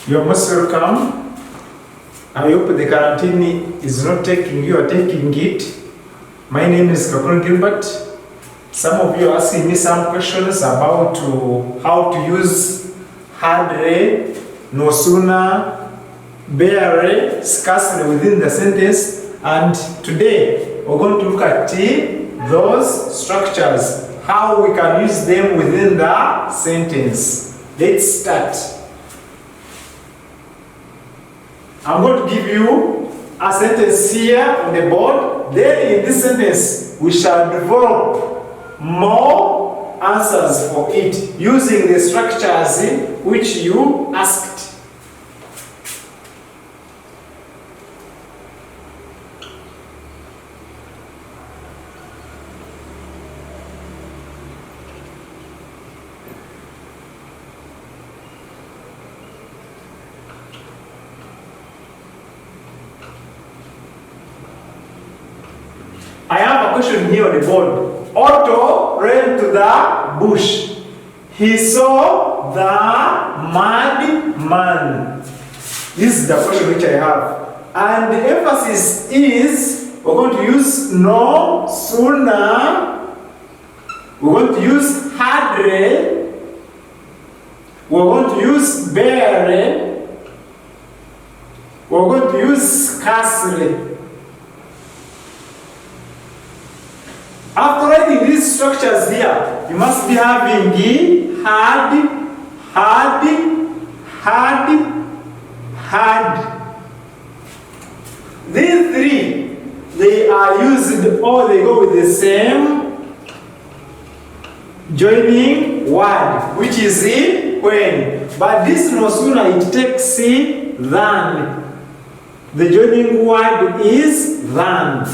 You're most welcome. I hope the quarantine is not taking you or taking it. My name is Kakuru Gilbert. Some of you are asking me some questions about how to use hardly, no sooner, barely, scarcely within the sentence. And today we're going to look at those structures, how we can use them within the sentence. Let's start. I'm going to give you a sentence here on the board. Then in this sentence, we shall develop more answers for it using the structures which you asked. I have a question here on the board. Otto ran to the bush. He saw the madman. This is the question which I have. And the emphasis is, we're going to use no sooner. We're going to use hardly. We're going to use barely. We're going to use scarcely. After writing these structures here, you must be having the hard. These three, they are used or they go with the same joining word, which is the when. But this no sooner it takes than. The joining word is than.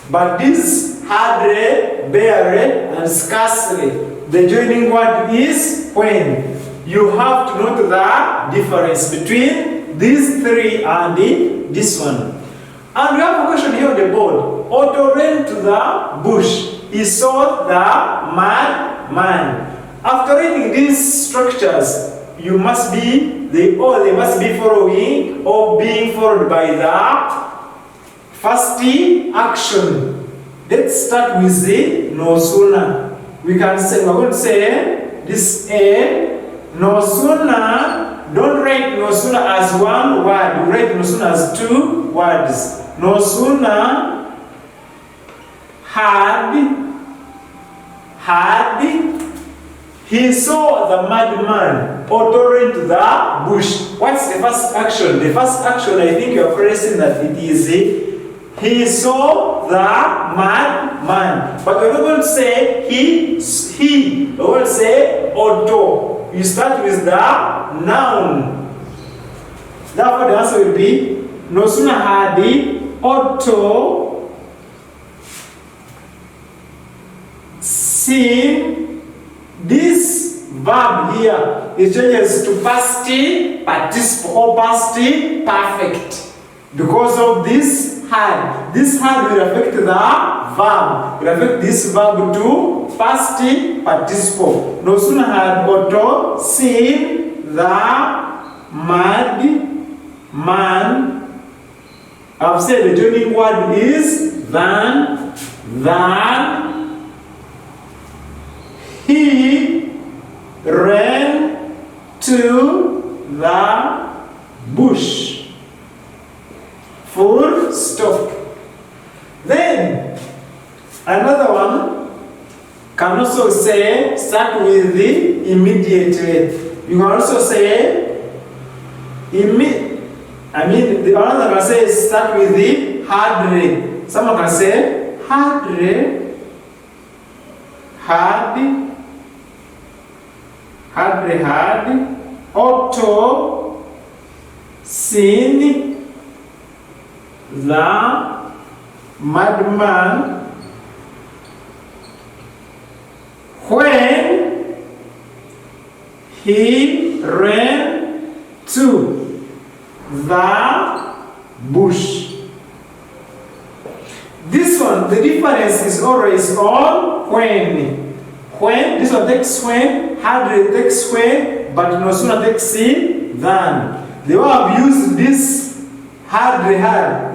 But this hardly, barely, and scarcely, the joining word is when. You have to note the difference between these three and this one. And we have a question here on the board. Otto ran to the bush. He saw the madman. After reading these structures, you must be, they must be following or being followed by the first action. Let's start with the no sooner. We can say, we're going to say this A, no sooner. Don't write no sooner as one word. You write no sooner as two words. No sooner had he saw the madman Otto ran to the bush. What's the first action? The first action, I think you're pressing that it is he saw the madman. But we're not going to say he. We're going to say Otto. You start with the noun. Therefore, the answer will be no sooner had Otto seen this verb here. It changes to past participle or past perfect because of this had. This had will affect the verb. Will affect this verb to past participle. No sooner had Otto seen the madman. I've said the joining word is than. He ran to the bush. Full stop. Then another one can also say start with the immediately. You can also say the other can say start with the hardly. Someone can say hardly. Otto seen the madman when he ran to the bush. This one, the difference is always on when. When, this one takes when, hardly takes when, but no sooner takes than. the way I've used this hardly,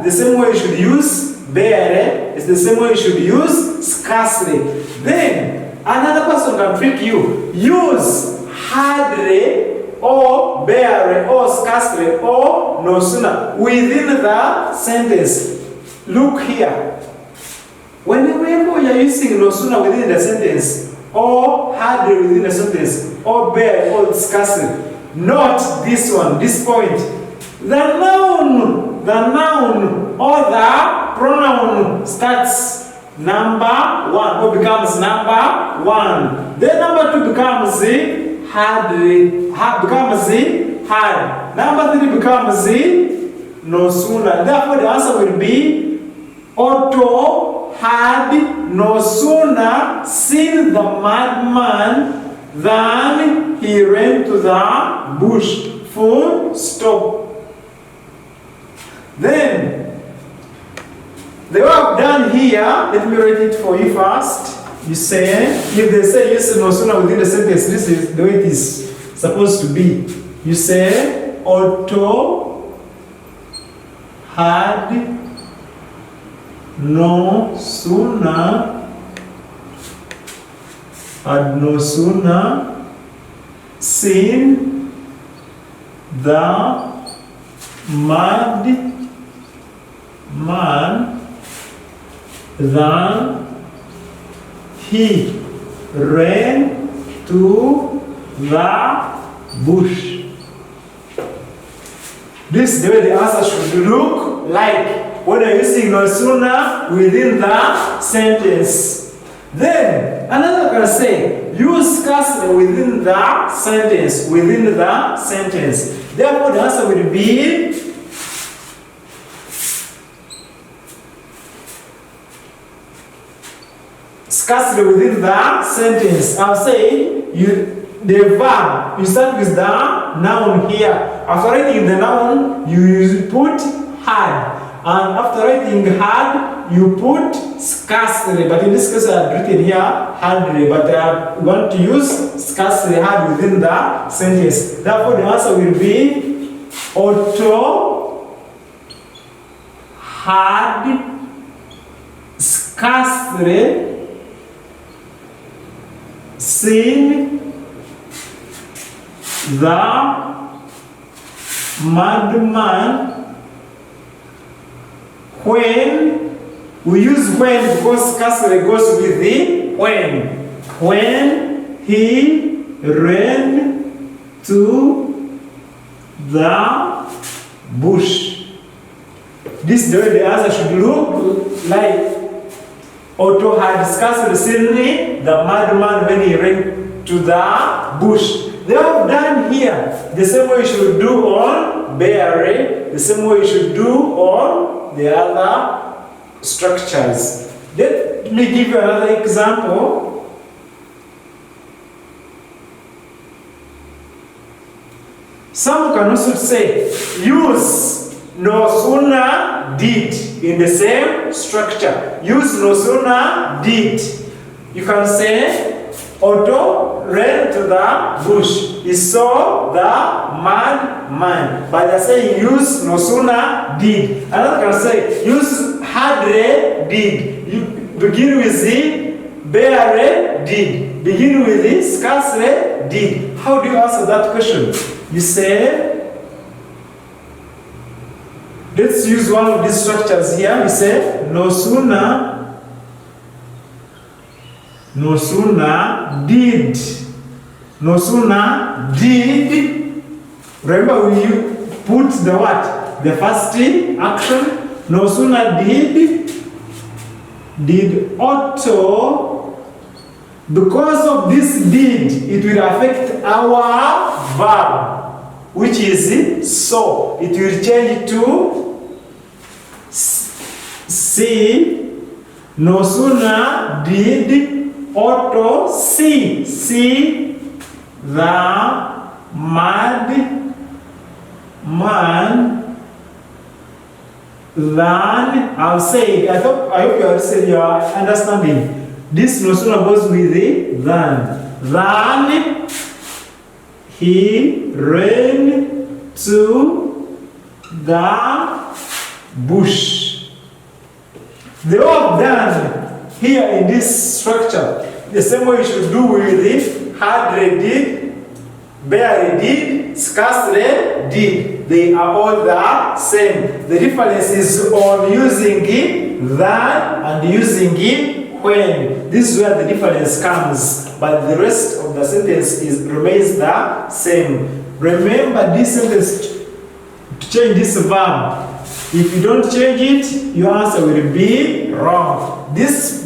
the same way you should use barely, it's the same way you should use scarcely. Then another person can trick you. Use hardly or barely or scarcely or no sooner within the sentence. Look here. Whenever you're using no sooner within the sentence, or hardly within the sentence, or barely or scarcely, note this one, this point. The noun or the pronoun starts number 1 or becomes number 1. Then number 2 becomes hardly, hard. Number 3 becomes no sooner. Therefore, the answer will be Otto had no sooner seen the madman than he ran to the bush. Full stop. Then, the way I've done here, let me write it for you first. You say, if they say yes no sooner within the sentence, this is the way it is supposed to be. You say, Otto had no sooner seen the madman than he ran to the bush. This is the way the answer should look like when you're using no sooner within the sentence. Then another can say use scarcely within the sentence. Therefore, the answer will be scarcely within the sentence. I'll say the verb, you start with the noun here. After writing the noun, you put had. And after writing had, you put scarcely. But in this case, I have written here hardly. But I want to use scarcely had within the sentence. Therefore, the answer will be Otto had scarcely seen the madman when we use when because scarcely goes with the when he ran to the bush. This is the way the answer should look like. Otto had scarcely seen the madman when he ran to the bush. They have done here the same way you should do on Barry, the same way you should do on the other structures. Let me give you another example. Some can also say use no sooner did in the same structure. Use no sooner did. You can say Otto ran to the bush. He saw the madman. But they're saying use no sooner did. Another can say use hardly did. You begin with the barely did. Begin with the scarcely did. How do you answer that question? You say, let's use one of these structures here. You say no sooner did. No sooner did. Remember we put the what? The first action. No sooner did Otto. Because of this did, it will affect our verb, which is so. It will change to see. No sooner did Otto see the madman than, I'll say it. I hope you are understanding. This no sooner goes with the than he ran to the bush. The verb done here in this structure, the same way you should do with it, hardly did, barely did, scarcely did. They are all the same. The difference is on using it than and using it when. This is where the difference comes, but the rest of the sentence remains the same. Remember this sentence to change this verb. If you don't change it, your answer will be wrong. This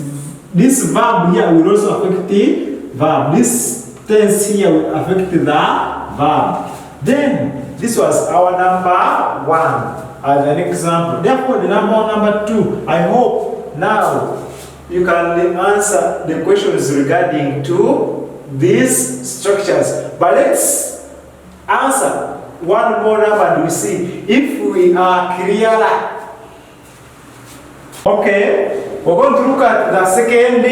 verb here will also affect the verb. This tense here will affect the verb. Then, this was our number 1 as an example. Therefore, the number 2, I hope now you can answer the questions regarding to these structures. But let's answer one more number and we see if we are clear. Okay, we're going to look at the second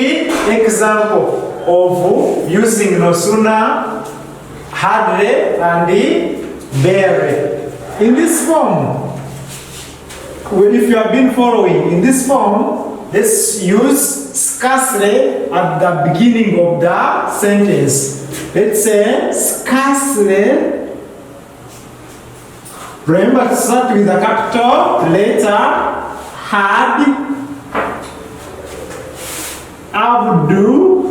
example of using no sooner, hardly, and barely. In this form, if you have been following, in this form, let's use scarcely at the beginning of the sentence. Let's say scarcely. Remember to start with a capital letter. Had, abdu.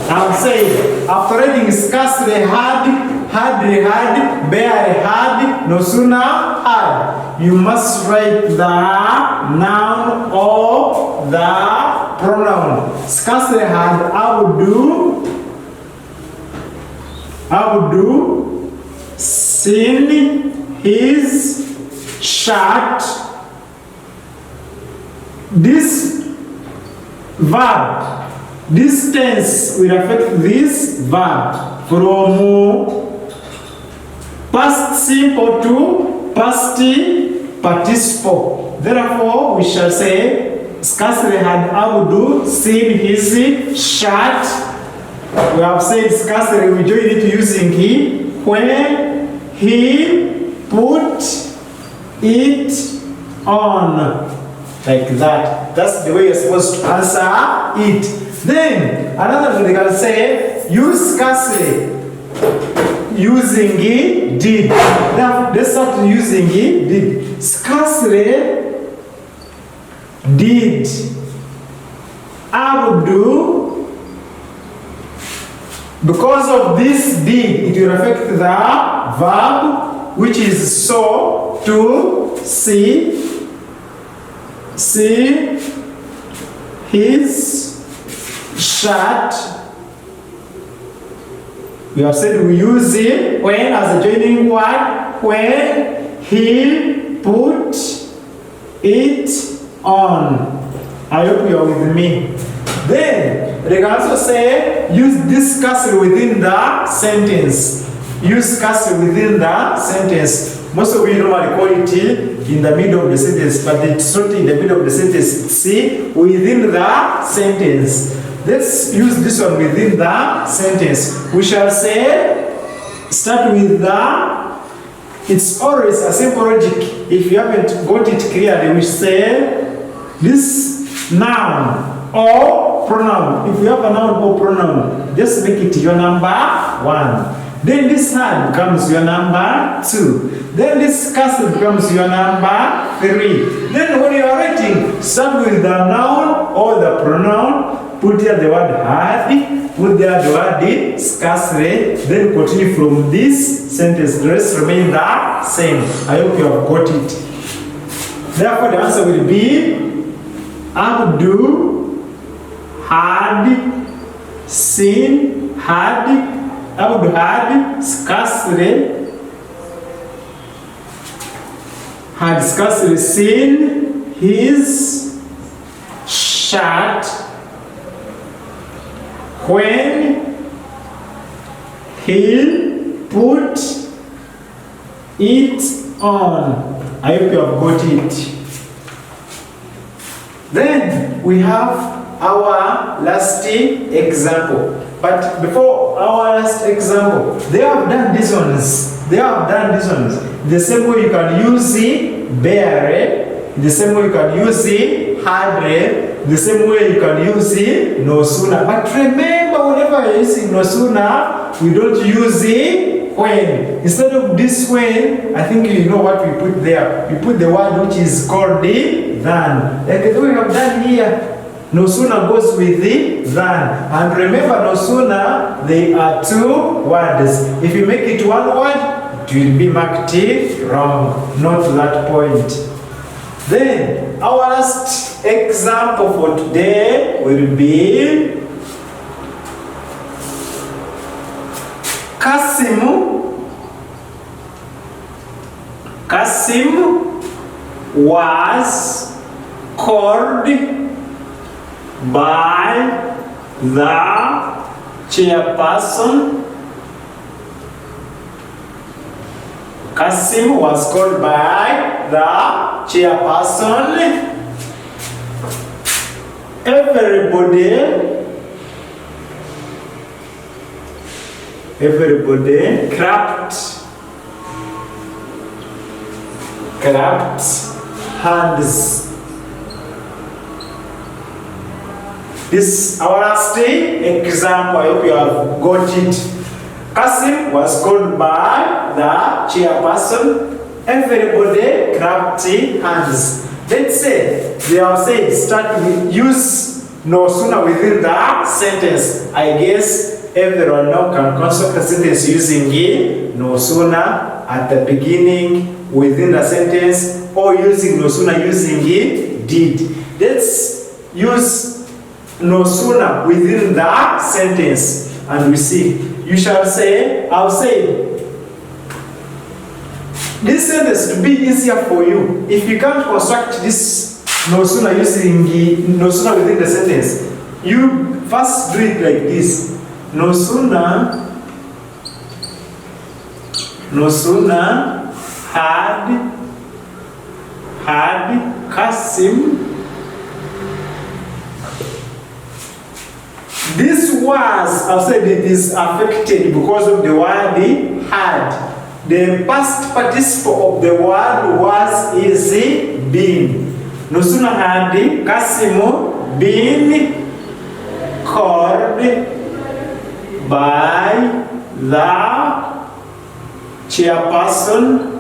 I'm saying after reading scarcely, hardly had, barely had, no sooner had. You must write the noun or the pronoun. Scarcely had, abdu seen his shirt. This verb, this tense will affect this verb from past simple to past participle. Therefore, we shall say, scarcely had Abdu seen his shirt. We have said scarcely, we join it using he when he put it on. Like that. That's the way you're supposed to answer it. Then, another thing they can say, use scarcely. Using it, did. Now, let's start using it, did. Scarcely did Abdu. Because of this did, it will affect the verb, which is so, to, see his shirt. We have said we use it when as a joining word, when he put it on. I hope you are with me. Then they can also say use this scarcely within the sentence. Use scarcely within the sentence. Most of you normally call it in the middle of the sentence, but it's not in the middle of the sentence. See, within the sentence. Let's use this one within the sentence. We shall say, start with the, it's always a simple logic. If you haven't got it clearly, we say this noun or pronoun. If you have a noun or pronoun, just make it your number 1. Then this hand becomes your number 2. Then this castle becomes your number 3. Then when you are writing, start with the noun or the pronoun, put here the word had, put there the word scarcely, then continue from this sentence. The rest remain the same. I hope you have got it. Therefore, the answer will be Abdu had seen, Abdu had scarcely seen his shirt when he put it on. I hope you have got it. Then we have our last example. But before our last example, they have done these ones. The same way you can use bare, the same way you can use hardly, the same way you can use no sooner. But remember, whenever you're using no sooner, we don't use when. Instead of this when, I think you know what we put there. We put the word which is called the than. Like the way we have done here. No sooner goes with the than. And remember, no sooner, they are two words. If you make it one word, it will be marked wrong, not to that point. Then, our last example for today will be Kasim was called by the chairperson. Kasim was called by the chairperson. Everybody clapped hands. This is our last example. I hope you have got it. Kasim was called by the chairperson. Everybody clapped hands. Let's say they have said start with use no sooner within the sentence. I guess everyone now can construct a sentence using no sooner at the beginning within the sentence, or using no sooner using did. Let's use no sooner within the sentence and we see. You shall say, I'll say. This sentence to be easier for you. If you can't construct this no sooner using no sooner within the sentence, you first do it like this. No sooner had Kasim. This was, I've said it is affected because of the word had. The past participle of the word was is been. No sooner had Kasim been called by the chairperson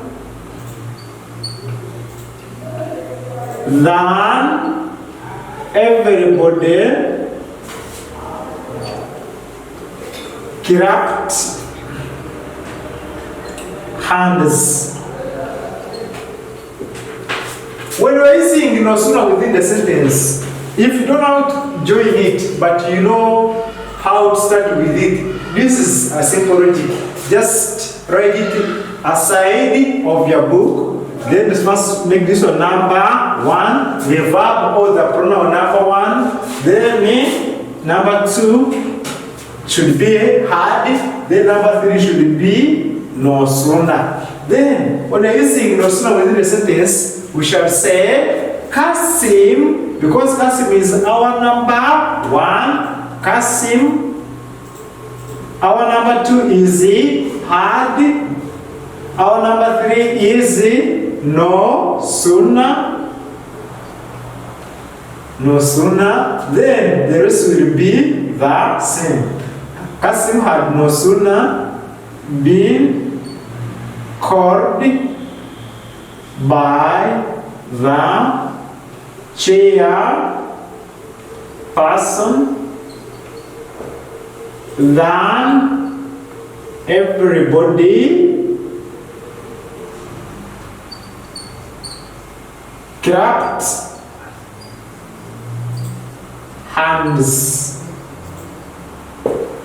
than everybody clapped hands. When we are using no sooner within the sentence, if you don't know how to join it, but you know how to start with it, this is a simple logic. Just write it aside of your book. Then you must make this one number 1, the verb or the pronoun number 1. Then number 2 should be had. Then number 3 should be no sooner. Then when you're using no sooner within the sentence, we shall say Kasim, because Kasim is our number 1. Kasim, our number 2 is had. Our number 3 is no sooner. No sooner. Then the rest will be the same. Kasim had no sooner been called by the chair person than everybody clapped hands.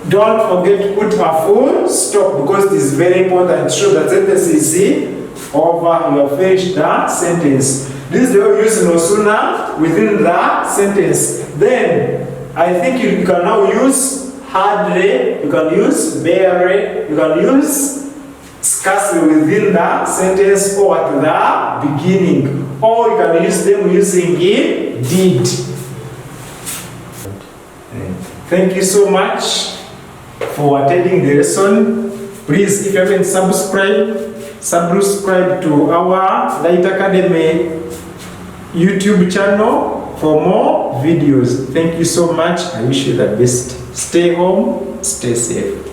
Don't forget to put a full stop because it is very important to show that sentence is over. You have finished the sentence. This is the way you use no sooner within the sentence. Then I think you can now use hardly, you can use barely, you can use scarcely within the sentence or at the beginning, or you can use them using did. Thank you so much for attending the lesson. Please, if you haven't subscribe to our Light Academy YouTube channel for more videos. Thank you so much. I wish you the best. Stay home, stay safe.